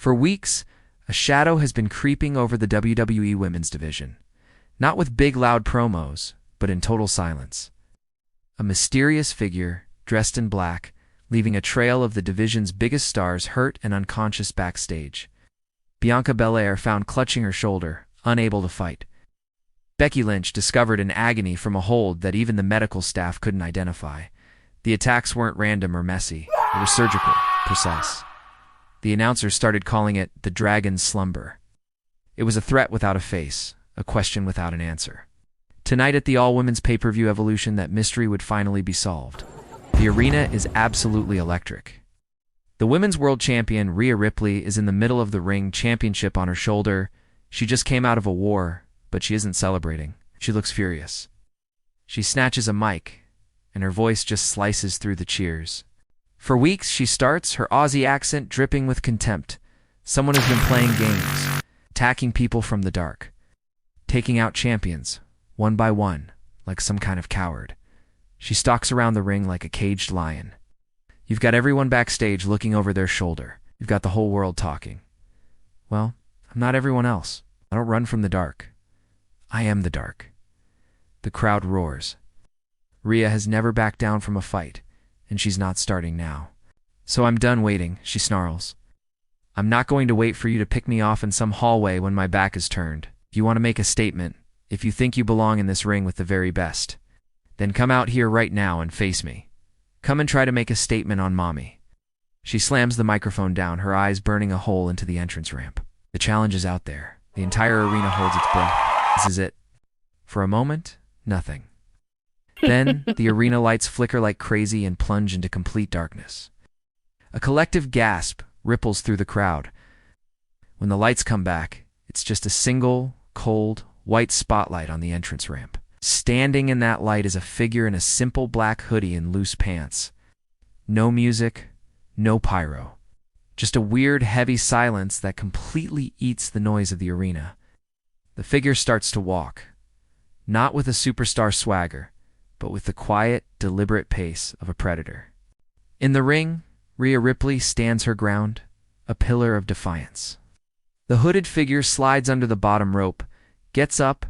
For weeks, a shadow has been creeping over the WWE Women's Division. Not with big loud promos, but in total silence. A mysterious figure, dressed in black, leaving a trail of the division's biggest stars hurt and unconscious backstage. Bianca Belair found clutching her shoulder, unable to fight. Becky Lynch discovered in agony from a hold that even the medical staff couldn't identify. The attacks weren't random or messy. They were surgical, precise. The announcers started calling it the Dragon's Slumber. It was a threat without a face, a question without an answer. Tonight at the all-women's pay-per-view Evolution, that mystery would finally be solved. The arena is absolutely electric. The Women's World Champion, Rhea Ripley, is in the middle of the ring, championship on her shoulder. She just came out of a war, but she isn't celebrating. She looks furious. She snatches a mic, and her voice just slices through the cheers. For weeks, she starts, her Aussie accent dripping with contempt. Someone has been playing games, attacking people from the dark, taking out champions, one by one, like some kind of coward. She stalks around the ring like a caged lion. You've got everyone backstage looking over their shoulder. You've got the whole world talking. Well, I'm not everyone else. I don't run from the dark. I am the dark. The crowd roars. Rhea has never backed down from a fight, and she's not starting now. So I'm done waiting, she snarls. I'm not going to wait for you to pick me off in some hallway when my back is turned. If you want to make a statement, if you think you belong in this ring with the very best, then come out here right now and face me. Come and try to make a statement on mommy. She slams the microphone down, her eyes burning a hole into the entrance ramp. The challenge is out there. The entire arena holds its breath. This is it. For a moment, nothing. Then, the arena lights flicker like crazy and plunge into complete darkness. A collective gasp ripples through the crowd. When the lights come back, it's just a single, cold, white spotlight on the entrance ramp. Standing in that light is a figure in a simple black hoodie and loose pants. No music, no pyro. Just a weird, heavy silence that completely eats the noise of the arena. The figure starts to walk, not with a superstar swagger, but with the quiet, deliberate pace of a predator. In the ring, Rhea Ripley stands her ground, a pillar of defiance. The hooded figure slides under the bottom rope, gets up,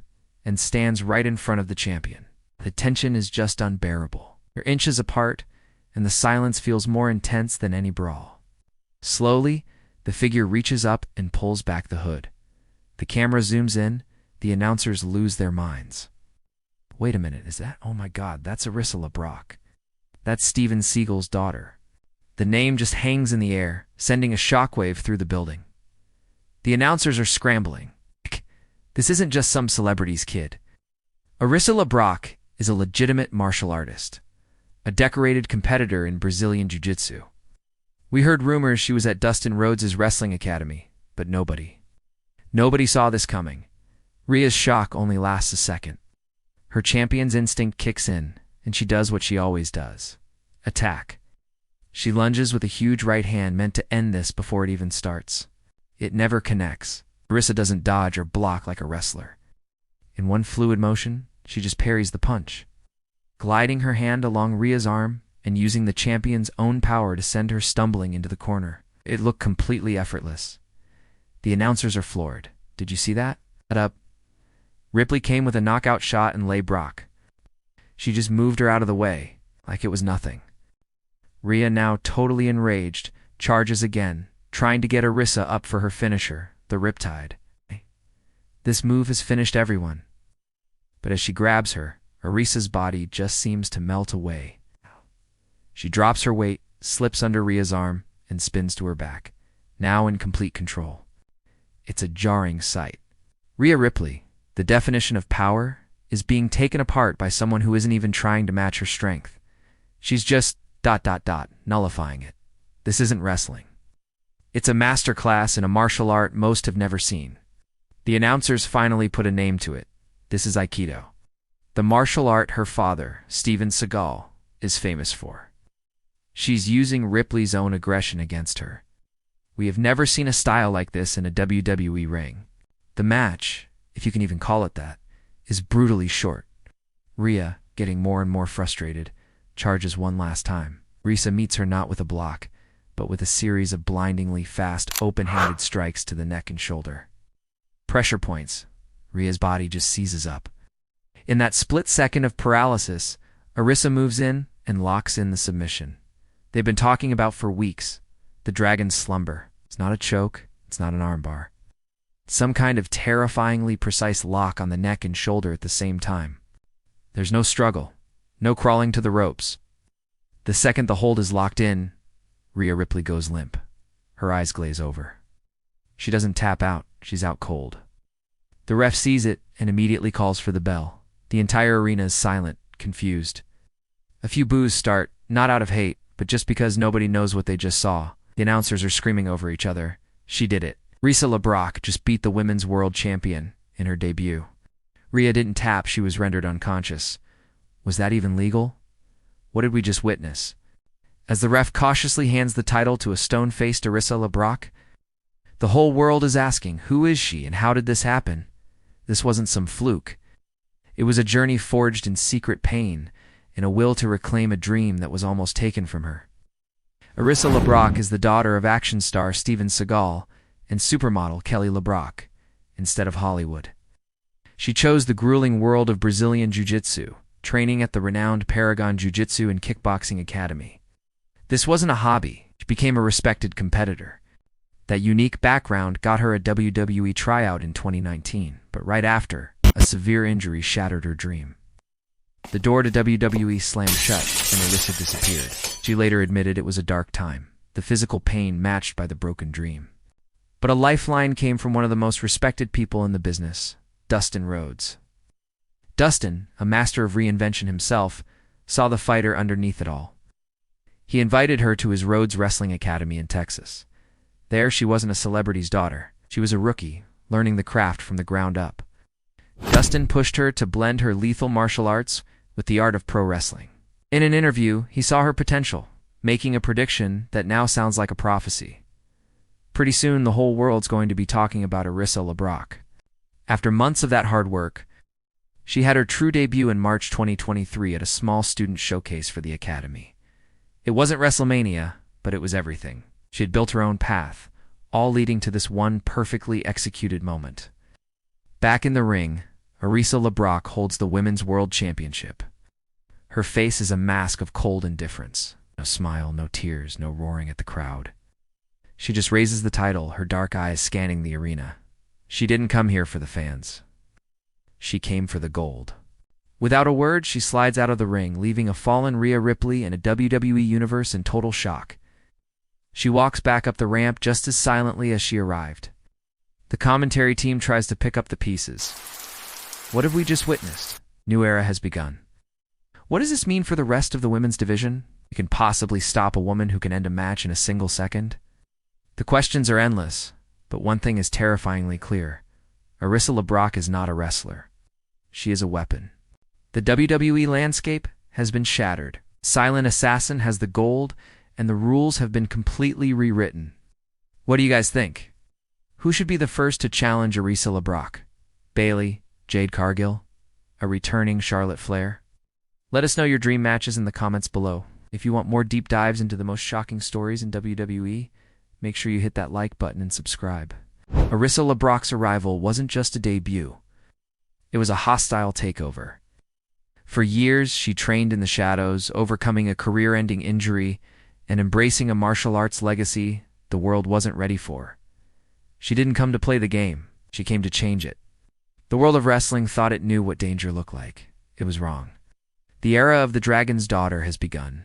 and stands right in front of the champion. The tension is just unbearable. They're inches apart, and the silence feels more intense than any brawl. Slowly, the figure reaches up and pulls back the hood. The camera zooms in, the announcers lose their minds. Wait a minute, is that? Oh my God, that's Arissa Le Brock. That's Steven Seagal's daughter. The name just hangs in the air, sending a shockwave through the building. The announcers are scrambling. This isn't just some celebrity's kid. Arissa Le Brock is a legitimate martial artist, a decorated competitor in Brazilian Jiu-Jitsu. We heard rumors she was at Dustin Rhodes' Wrestling Academy, but nobody saw this coming. Rhea's shock only lasts a second. Her champion's instinct kicks in, and she does what she always does. Attack. She lunges with a huge right hand meant to end this before it even starts. It never connects. Arissa doesn't dodge or block like a wrestler. In one fluid motion, she just parries the punch, gliding her hand along Rhea's arm and using the champion's own power to send her stumbling into the corner. It looked completely effortless. The announcers are floored. Did you see that? Shut up. Ripley came with a knockout shot and Le Brock. She just moved her out of the way, like it was nothing. Rhea, now totally enraged, charges again, trying to get Arissa up for her finisher, the Riptide. This move has finished everyone. But as she grabs her, Arissa's body just seems to melt away. She drops her weight, slips under Rhea's arm, and spins to her back, now in complete control. It's a jarring sight. Rhea Ripley, the definition of power, is being taken apart by someone who isn't even trying to match her strength. She's just ... nullifying it. This isn't wrestling. It's a masterclass in a martial art most have never seen. The announcers finally put a name to it. This is Aikido. The martial art her father, Steven Seagal, is famous for. She's using Ripley's own aggression against her. We have never seen a style like this in a WWE ring. The match, if you can even call it that, is brutally short. Rhea, getting more and more frustrated, charges one last time. Risa meets her not with a block, but with a series of blindingly fast, open-handed strikes to the neck and shoulder. Pressure points. Rhea's body just seizes up. In that split second of paralysis, Arissa moves in and locks in the submission. They've been talking about for weeks. The Dragon's Slumber. It's not a choke. It's not an armbar. Some kind of terrifyingly precise lock on the neck and shoulder at the same time. There's no struggle. No crawling to the ropes. The second the hold is locked in, Rhea Ripley goes limp. Her eyes glaze over. She doesn't tap out. She's out cold. The ref sees it and immediately calls for the bell. The entire arena is silent, confused. A few boos start, not out of hate, but just because nobody knows what they just saw. The announcers are screaming over each other. She did it. Arissa Le Brock just beat the women's world champion in her debut. Rhea didn't tap, she was rendered unconscious. Was that even legal? What did we just witness? As the ref cautiously hands the title to a stone-faced Arissa Le Brock, the whole world is asking, who is she and how did this happen? This wasn't some fluke. It was a journey forged in secret pain and a will to reclaim a dream that was almost taken from her. Arissa Le Brock is the daughter of action star Steven Seagal and supermodel Kelly LeBrock, instead of Hollywood. She chose the grueling world of Brazilian Jiu-Jitsu, training at the renowned Paragon Jiu-Jitsu and Kickboxing Academy. This wasn't a hobby. She became a respected competitor. That unique background got her a WWE tryout in 2019, but right after, a severe injury shattered her dream. The door to WWE slammed shut, and Arissa disappeared. She later admitted it was a dark time, the physical pain matched by the broken dream. But a lifeline came from one of the most respected people in the business, Dustin Rhodes. Dustin, a master of reinvention himself, saw the fighter underneath it all. He invited her to his Rhodes Wrestling Academy in Texas. There, she wasn't a celebrity's daughter. She was a rookie, learning the craft from the ground up. Dustin pushed her to blend her lethal martial arts with the art of pro wrestling. In an interview, he saw her potential, making a prediction that now sounds like a prophecy. Pretty soon, the whole world's going to be talking about Arissa Le Brock. After months of that hard work, she had her true debut in March 2023 at a small student showcase for the Academy. It wasn't WrestleMania, but it was everything. She had built her own path, all leading to this one perfectly executed moment. Back in the ring, Arissa Le Brock holds the Women's World Championship. Her face is a mask of cold indifference. No smile, no tears, no roaring at the crowd. She just raises the title, her dark eyes scanning the arena. She didn't come here for the fans. She came for the gold. Without a word, she slides out of the ring, leaving a fallen Rhea Ripley and a WWE Universe in total shock. She walks back up the ramp just as silently as she arrived. The commentary team tries to pick up the pieces. What have we just witnessed? New era has begun. What does this mean for the rest of the women's division? You can possibly stop a woman who can end a match in a single second? The questions are endless, but one thing is terrifyingly clear. Arissa Le Brock is not a wrestler. She is a weapon. The WWE landscape has been shattered. Silent Assassin has the gold, and the rules have been completely rewritten. What do you guys think? Who should be the first to challenge Arissa Le Brock? Bayley, Jade Cargill, a returning Charlotte Flair? Let us know your dream matches in the comments below. If you want more deep dives into the most shocking stories in WWE, make sure you hit that like button and subscribe. Arissa Le Brock's arrival wasn't just a debut. It was a hostile takeover. For years, she trained in the shadows, overcoming a career-ending injury and embracing a martial arts legacy the world wasn't ready for. She didn't come to play the game. She came to change it. The world of wrestling thought it knew what danger looked like. It was wrong. The era of the Dragon's Daughter has begun.